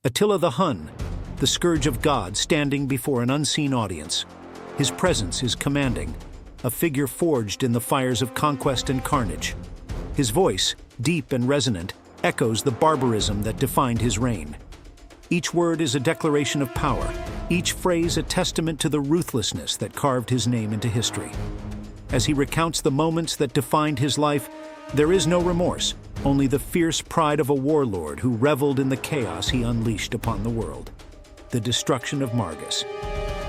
Attila the Hun, the Scourge of God standing before an unseen audience. His presence is commanding, a figure forged in the fires of Conquest and Carnage. His voice, deep and resonant, echoes the barbarism that defined his reign. Each word is a declaration of power, each phrase a testament to the ruthlessness that carved his name into history. As he recounts the moments that defined his life, there is no remorse, only the fierce pride of a warlord who reveled in the chaos he unleashed upon the world. The destruction of Margus.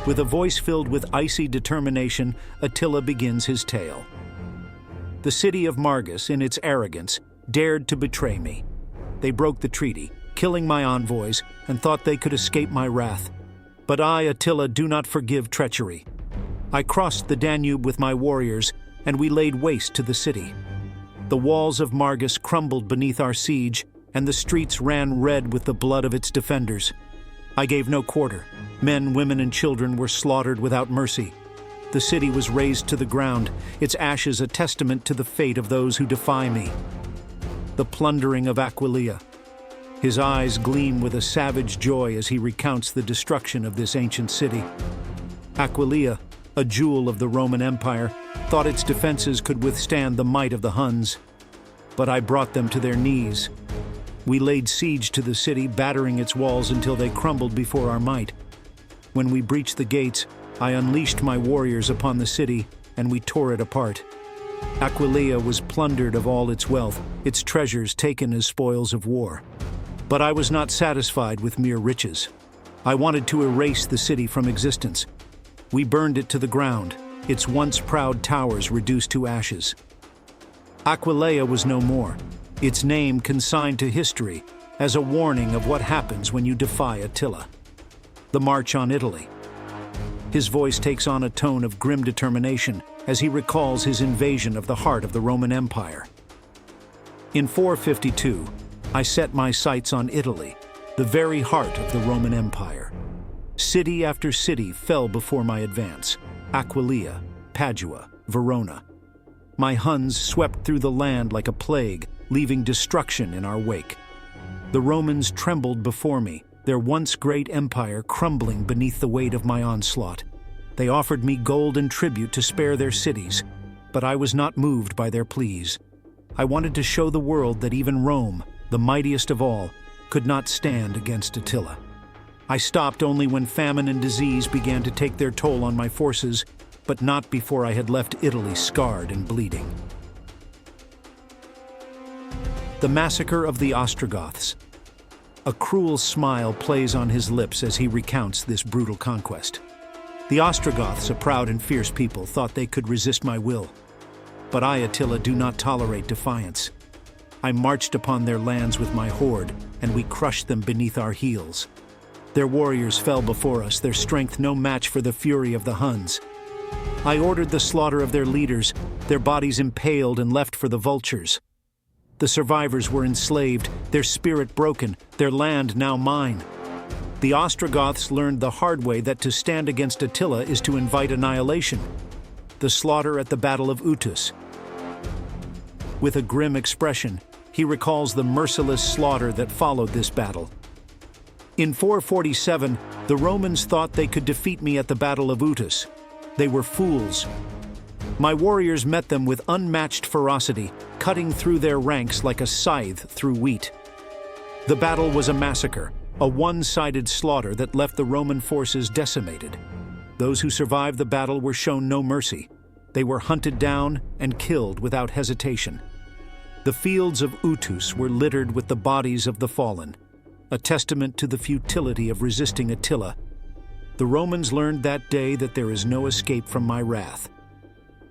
With a voice filled with icy determination, Attila begins his tale. The city of Margus, in its arrogance, dared to betray me. They broke the treaty, killing my envoys, and thought they could escape my wrath. But I, Attila, do not forgive treachery. I crossed the Danube with my warriors, and we laid waste to the city. The walls of Margus crumbled beneath our siege, and the streets ran red with the blood of its defenders. I gave no quarter. Men, women, and children were slaughtered without mercy. The city was razed to the ground, its ashes a testament to the fate of those who defy me. The plundering of Aquileia. His eyes gleam with a savage joy as he recounts the destruction of this ancient city. Aquileia, a jewel of the Roman Empire, thought its defenses could withstand the might of the Huns. But I brought them to their knees. We laid siege to the city, battering its walls until they crumbled before our might. When we breached the gates, I unleashed my warriors upon the city, and we tore it apart. Aquileia was plundered of all its wealth, its treasures taken as spoils of war. But I was not satisfied with mere riches. I wanted to erase the city from existence. We burned it to the ground, its once proud towers reduced to ashes. Aquileia was no more, its name consigned to history as a warning of what happens when you defy Attila. The March on Italy. His voice takes on a tone of grim determination as he recalls his invasion of the heart of the Roman Empire. In 452, I set my sights on Italy, the very heart of the Roman Empire. City after city fell before my advance: Aquileia, Padua, Verona. My Huns swept through the land like a plague, leaving destruction in our wake. The Romans trembled before me, their once great empire crumbling beneath the weight of my onslaught. They offered me gold and tribute to spare their cities, but I was not moved by their pleas. I wanted to show the world that even Rome, the mightiest of all, could not stand against Attila. I stopped only when famine and disease began to take their toll on my forces, but not before I had left Italy scarred and bleeding. The massacre of the Ostrogoths. A cruel smile plays on his lips as he recounts this brutal conquest. The Ostrogoths, a proud and fierce people, thought they could resist my will. But I, Attila, do not tolerate defiance. I marched upon their lands with my horde, and we crushed them beneath our heels. Their warriors fell before us, their strength no match for the fury of the Huns. I ordered the slaughter of their leaders, their bodies impaled and left for the vultures. The survivors were enslaved, their spirit broken, their land now mine. The Ostrogoths learned the hard way that to stand against Attila is to invite annihilation. The slaughter at the Battle of Utus. With a grim expression, he recalls the merciless slaughter that followed this battle. In 447, the Romans thought they could defeat me at the Battle of Utus. They were fools. My warriors met them with unmatched ferocity, cutting through their ranks like a scythe through wheat. The battle was a massacre, a one-sided slaughter that left the Roman forces decimated. Those who survived the battle were shown no mercy. They were hunted down and killed without hesitation. The fields of Utus were littered with the bodies of the fallen, a testament to the futility of resisting Attila. The Romans learned that day that there is no escape from my wrath.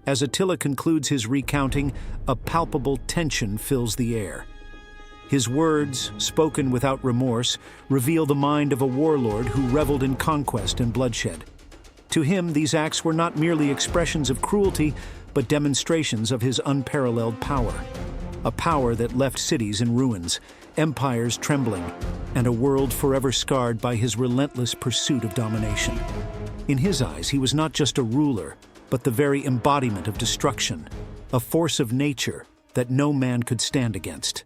As Attila concludes his recounting, a palpable tension fills the air. His words, spoken without remorse, reveal the mind of a warlord who reveled in conquest and bloodshed. To him, these acts were not merely expressions of cruelty, but demonstrations of his unparalleled power. A power that left cities in ruins, empires trembling, and a world forever scarred by his relentless pursuit of domination. In his eyes, he was not just a ruler, but the very embodiment of destruction, a force of nature that no man could stand against.